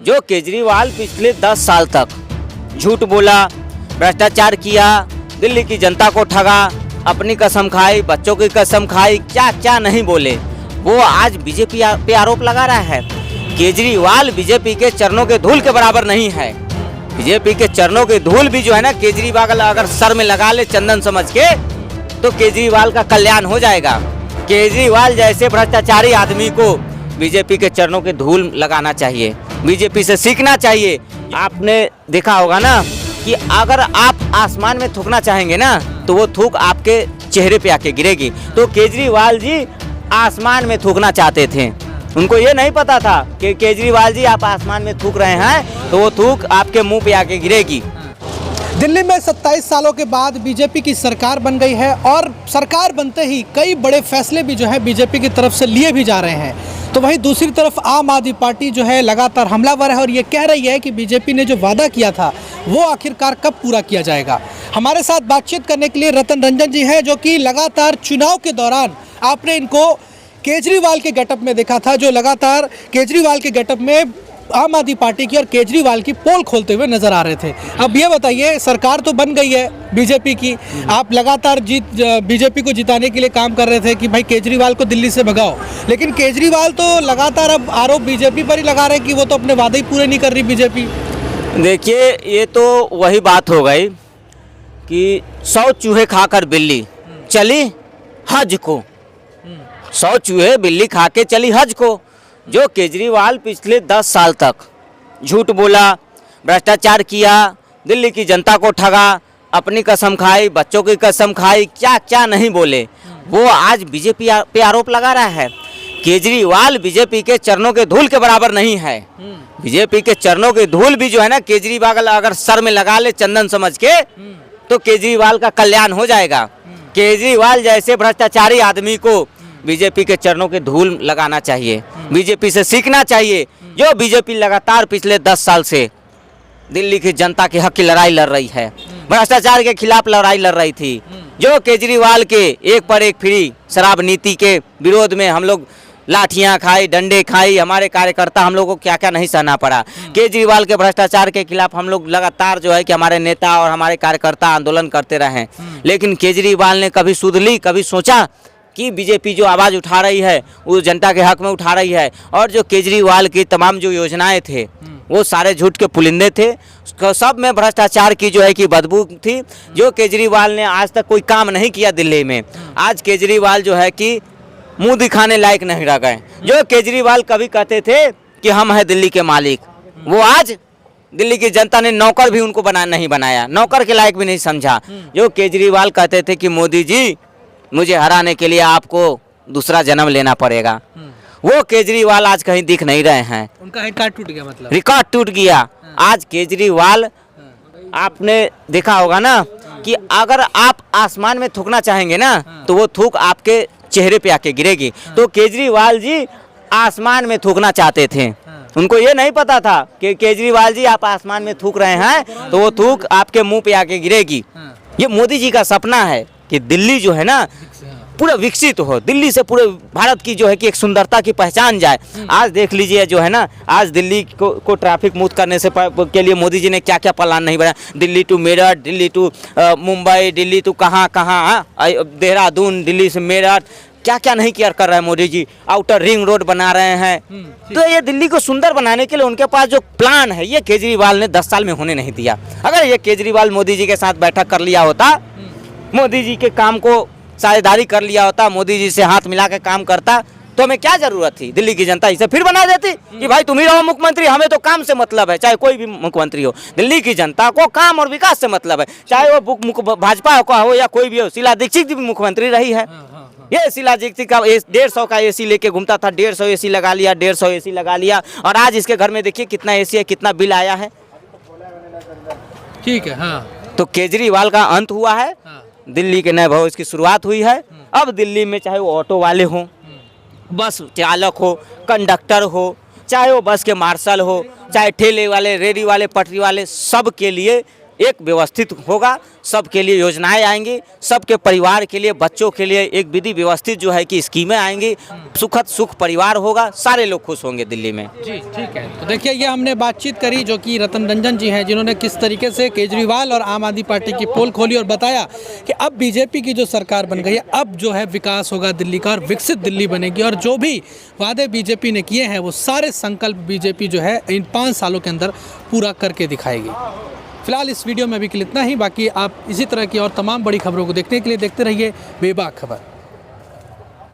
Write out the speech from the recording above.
जो केजरीवाल पिछले 10 साल तक झूठ बोला, भ्रष्टाचार किया, दिल्ली की जनता को ठगा, अपनी कसम खाई, बच्चों की कसम खाई, क्या क्या नहीं बोले, वो आज बीजेपी पे आरोप लगा रहा है। केजरीवाल बीजेपी के चरणों के धूल के बराबर नहीं है। बीजेपी के चरणों के धूल भी जो है ना, केजरीवाल अगर सर में लगा ले चंदन समझ के, तो केजरीवाल का कल्याण हो जाएगा। केजरीवाल जैसे भ्रष्टाचारी आदमी को बीजेपी के चरणों के धूल लगाना चाहिए, बीजेपी से सीखना चाहिए। आपने देखा होगा ना कि अगर आप आसमान में थूकना चाहेंगे ना, तो वो थूक आपके चेहरे पे आके गिरेगी। तो केजरीवाल जी आसमान में थूकना चाहते थे, उनको ये नहीं पता था कि केजरीवाल जी आप आसमान में थूक रहे हैं, तो वो थूक आपके मुंह पे आके गिरेगी। दिल्ली में 27 सालों के बाद बीजेपी की सरकार बन गई है और सरकार बनते ही कई बड़े फैसले भी जो है बीजेपी की तरफ से लिए भी जा रहे हैं। तो वहीं दूसरी तरफ आम आदमी पार्टी जो है लगातार हमलावर है और ये कह रही है कि बीजेपी ने जो वादा किया था वो आखिरकार कब पूरा किया जाएगा। हमारे साथ बातचीत करने के लिए रतन रंजन जी हैं, जो कि लगातार चुनाव के दौरान आपने इनको केजरीवाल के गेटअप में देखा था, जो लगातार केजरीवाल के गेटअप में आम आदमी पार्टी की और केजरीवाल की पोल खोलते हुए नजर आ रहे थे। अब ये बताइए, सरकार तो बन गई है बीजेपी की, आप लगातार बीजेपी को जिताने के लिए काम कर रहे थे कि भाई केजरीवाल को दिल्ली से भगाओ, लेकिन केजरीवाल तो लगातार अब आरोप बीजेपी पर ही लगा रहे हैं कि वो तो अपने वादे ही पूरे नहीं कर रही बीजेपी। देखिए, ये तो वही बात हो गई कि 100 चूहे खाकर बिल्ली चली हज को, 100 चूहे बिल्ली खा के चली हज को। जो केजरीवाल पिछले 10 साल तक झूठ बोला, भ्रष्टाचार किया, दिल्ली की जनता को ठगा, अपनी कसम खाई, बच्चों की कसम खाई, क्या क्या नहीं बोले, वो आज बीजेपी पे आरोप लगा रहा है। केजरीवाल बीजेपी के चरणों के धूल के बराबर नहीं है। बीजेपी के चरणों के धूल भी जो है ना, केजरीवाल अगर सर में लगा ले चंदन समझ के, तो केजरीवाल का कल्याण हो जाएगा। केजरीवाल जैसे भ्रष्टाचारी आदमी को बीजेपी के चरणों के धूल लगाना चाहिए, बीजेपी से सीखना चाहिए। जो बीजेपी लगातार पिछले 10 साल से दिल्ली की जनता के हक की लड़ाई लड़ रही है, भ्रष्टाचार के खिलाफ लड़ाई लड़ रही थी, जो केजरीवाल के एक पर एक फ्री शराब नीति के विरोध में हम लोग लाठियां खाई, डंडे खाई, हमारे कार्यकर्ता, हम लोगों को क्या क्या नहीं सहना पड़ा। केजरीवाल के भ्रष्टाचार के खिलाफ हम लोग लगातार जो है कि हमारे नेता और हमारे कार्यकर्ता आंदोलन करते रहे, लेकिन केजरीवाल ने कभी सुध ली, कभी सोचा कि बीजेपी जो आवाज़ उठा रही है वो जनता के हक में उठा रही है। और जो केजरीवाल की तमाम जो योजनाएं थे वो सारे झूठ के पुलिंदे थे, सब में भ्रष्टाचार की जो है कि बदबू थी। जो केजरीवाल ने आज तक कोई काम नहीं किया दिल्ली में, आज केजरीवाल जो है कि मुंह दिखाने लायक नहीं रह गए। जो केजरीवाल कभी कहते थे कि हम हैं दिल्ली के मालिक, वो आज दिल्ली की जनता ने नौकर भी उनको नहीं बनाया, नौकर के लायक भी नहीं समझा। जो केजरीवाल कहते थे कि मोदी जी मुझे हराने के लिए आपको दूसरा जन्म लेना पड़ेगा, वो केजरीवाल आज कहीं दिख नहीं रहे हैं। उनका रिकॉर्ड टूट गया, मतलब रिकॉर्ड टूट गया। आज केजरीवाल, आपने देखा होगा ना कि अगर आप आसमान में थूकना चाहेंगे ना, तो वो थूक आपके चेहरे पे आके गिरेगी। तो केजरीवाल जी आसमान में थूकना चाहते थे, उनको ये नहीं पता था कि केजरीवाल जी आप आसमान में थूक रहे हैं, तो वो थूक आपके मुंह पे आके गिरेगी। ये मोदी जी का सपना है कि दिल्ली जो है ना पूरा विकसित हो, दिल्ली से पूरे भारत की जो है कि एक सुंदरता की पहचान जाए। आज देख लीजिए जो है ना, आज दिल्ली को ट्रैफिक मुक्त करने से के लिए मोदी जी ने क्या क्या प्लान नहीं बनाया। Delhi to Meerut, Delhi to Mumbai, Delhi to कहाँ कहाँ, देहरादून, दिल्ली से मेरठ, क्या क्या नहीं किया कर रहे हैं Modi ji. Outer ring road बना रहे हैं। तो ये दिल्ली को सुंदर बनाने के लिए उनके पास जो प्लान है, ये केजरीवाल ने 10 साल में होने नहीं दिया। अगर ये केजरीवाल मोदी जी के साथ बैठक कर लिया होता, मोदी जी के काम को साझेदारी कर लिया होता, मोदी जी से हाथ मिला के काम करता, तो हमें क्या जरूरत थी। दिल्ली की जनता इसे फिर बना देती कि भाई तुम ही रहो मुख्यमंत्री, हमें तो काम से मतलब है, चाहे कोई भी मुख्यमंत्री हो। दिल्ली की जनता को काम और विकास से मतलब है, चाहे वो भाजपा का हो या कोई भी हो। शीला दीक्षित भी मुख्यमंत्री रही है। ये शीला दीक्षित का 150 का एसी लेके घूमता था, 150 एसी लगा लिया, 150 एसी लगा लिया, और आज इसके घर में देखिए कितना एसी है, कितना बिल आया है। ठीक है, हाँ। तो केजरीवाल का अंत हुआ है, दिल्ली के नए भवन की शुरुआत हुई है। अब दिल्ली में चाहे वो ऑटो वाले हों, बस चालक हो, कंडक्टर हो, चाहे वो बस के मार्शल हो, चाहे ठेले वाले, रेडी वाले, पटरी वाले, सब के लिए एक व्यवस्थित होगा, सबके लिए योजनाएं आएंगी, सबके परिवार के लिए, बच्चों के लिए एक विधि व्यवस्थित जो है कि स्कीमें आएंगी, सुखद सुख परिवार होगा, सारे लोग खुश होंगे दिल्ली में। जी ठीक है। तो देखिए ये हमने बातचीत करी जो कि रतन रंजन जी हैं, जिन्होंने किस तरीके से केजरीवाल और आम आदमी पार्टी की पोल खोली और बताया कि अब बीजेपी की जो सरकार बन गई है, अब जो है विकास होगा दिल्ली का और विकसित दिल्ली बनेगी, और जो भी वादे बीजेपी ने किए हैं वो सारे संकल्प बीजेपी जो है इन 5 सालों के अंदर पूरा करके दिखाएगी। फिलहाल इस वीडियो में अभी के लिए इतना ही। बाकी आप इसी तरह की और तमाम बड़ी खबरों को देखने के लिए देखते रहिए बेबाक खबर।